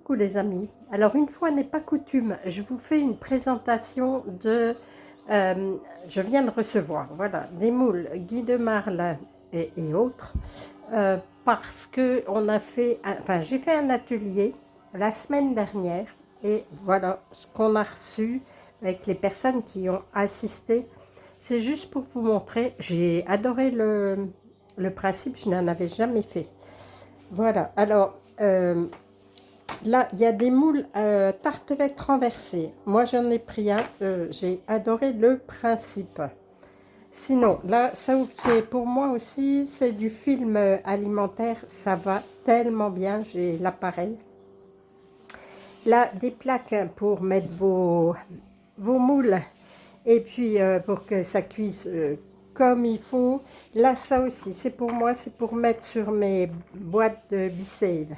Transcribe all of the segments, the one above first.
Coucou les amis. Alors une fois n'est pas coutume, je vous fais une présentation de... je viens de recevoir, voilà, des moules Guy de Marle et autres, parce que on a fait, enfin j'ai fait un atelier la semaine dernière et voilà ce qu'on a reçu avec les personnes qui ont assisté. C'est juste pour vous montrer, j'ai adoré le principe, je n'en avais jamais fait. Voilà, alors... là, il y a des moules tartelettes renversées. Moi, j'en ai pris un. J'ai adoré le principe. Sinon, là, ça c'est pour moi aussi, c'est du film alimentaire. Ça va tellement bien. J'ai l'appareil. Là, des plaques pour mettre vos moules. Et puis, pour que ça cuise comme il faut. Là, ça aussi, c'est pour moi. C'est pour mettre sur mes boîtes de Bicève.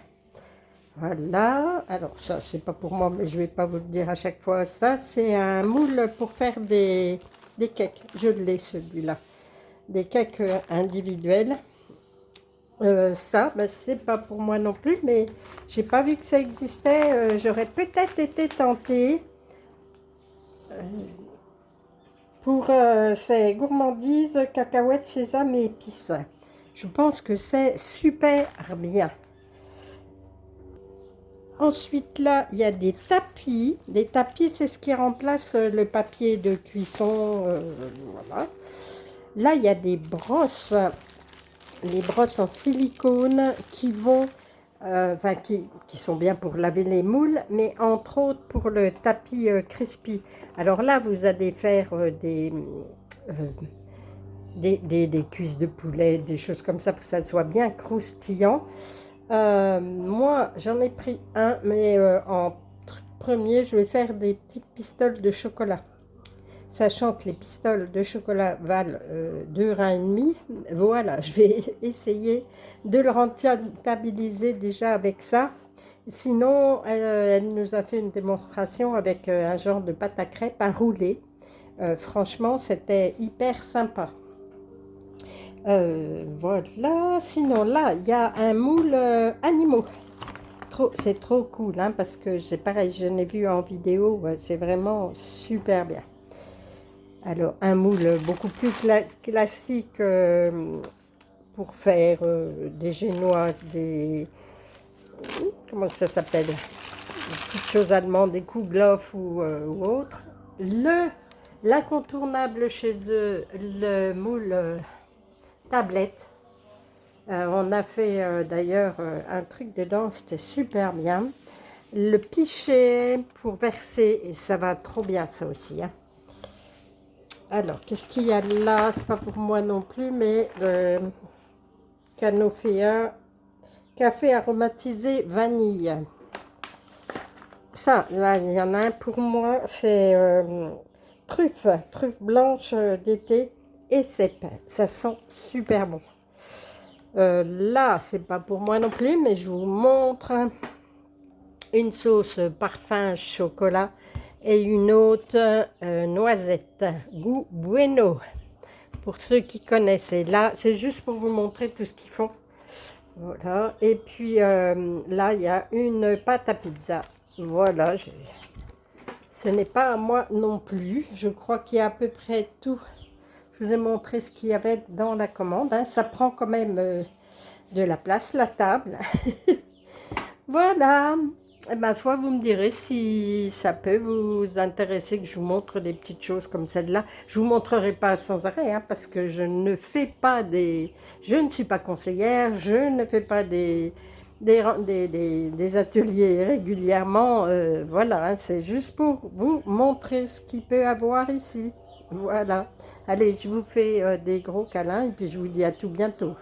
Voilà, alors ça c'est pas pour moi mais je vais pas vous le dire à chaque fois. Ça c'est un moule pour faire des cakes, je l'ai celui-là. Des cakes individuels. Ça ben, c'est pas pour moi non plus mais j'ai pas vu que ça existait. J'aurais peut-être été tentée pour ces gourmandises, cacahuètes, sésame et épices. Je pense que c'est super bien. Ensuite, là, il y a des tapis. Des tapis, c'est ce qui remplace le papier de cuisson. Voilà. Là, il y a des brosses. Les brosses en silicone qui vont... enfin, qui sont bien pour laver les moules, mais entre autres pour le tapis crispy. Alors là, vous allez faire des cuisses de poulet, des choses comme ça pour que ça soit bien croustillant. Moi, j'en ai pris un, mais en premier, je vais faire des petites pistoles de chocolat. Sachant que les pistoles de chocolat valent 2,5 €. Voilà, je vais essayer de le rentabiliser déjà avec ça. Sinon, elle nous a fait une démonstration avec un genre de pâte à crêpes, un roulé. Franchement, c'était hyper sympa. Voilà, sinon là, il y a un moule animaux. C'est trop cool, hein, parce que c'est pareil, je l'ai vu en vidéo, c'est vraiment super bien. Alors, un moule beaucoup plus classique pour faire des génoises, comment ça s'appelle? Des petites choses allemandes, des kouglof ou autre. L'incontournable chez eux, le moule... tablette. On a fait d'ailleurs un truc dedans, c'était super bien. Le pichet pour verser, et ça va trop bien ça aussi. Hein. Alors, qu'est-ce qu'il y a là? C'est pas pour moi non plus, mais le Canofea café aromatisé vanille. Ça, là, il y en a un pour moi, c'est truffe blanche d'été et cèpe. Ça sent super bon. Là, c'est pas pour moi non plus, mais je vous montre une sauce parfum chocolat et une autre noisette, goût bueno. Pour ceux qui connaissent, et là, c'est juste pour vous montrer tout ce qu'ils font. Voilà, et puis là, il y a une pâte à pizza. Voilà, ce n'est pas à moi non plus. Je crois qu'il y a à peu près tout. Je vous ai montré ce qu'il y avait dans la commande. Hein. Ça prend quand même de la place, la table. Voilà. Et ma foi, vous me direz si ça peut vous intéresser que je vous montre des petites choses comme celle-là. Je ne vous montrerai pas sans arrêt, hein, parce que je ne fais pas des... Je ne suis pas conseillère, je ne fais pas des ateliers régulièrement. Voilà, hein, c'est juste pour vous montrer ce qu'il peut avoir ici. Voilà. Allez, je vous fais des gros câlins et puis je vous dis à tout bientôt.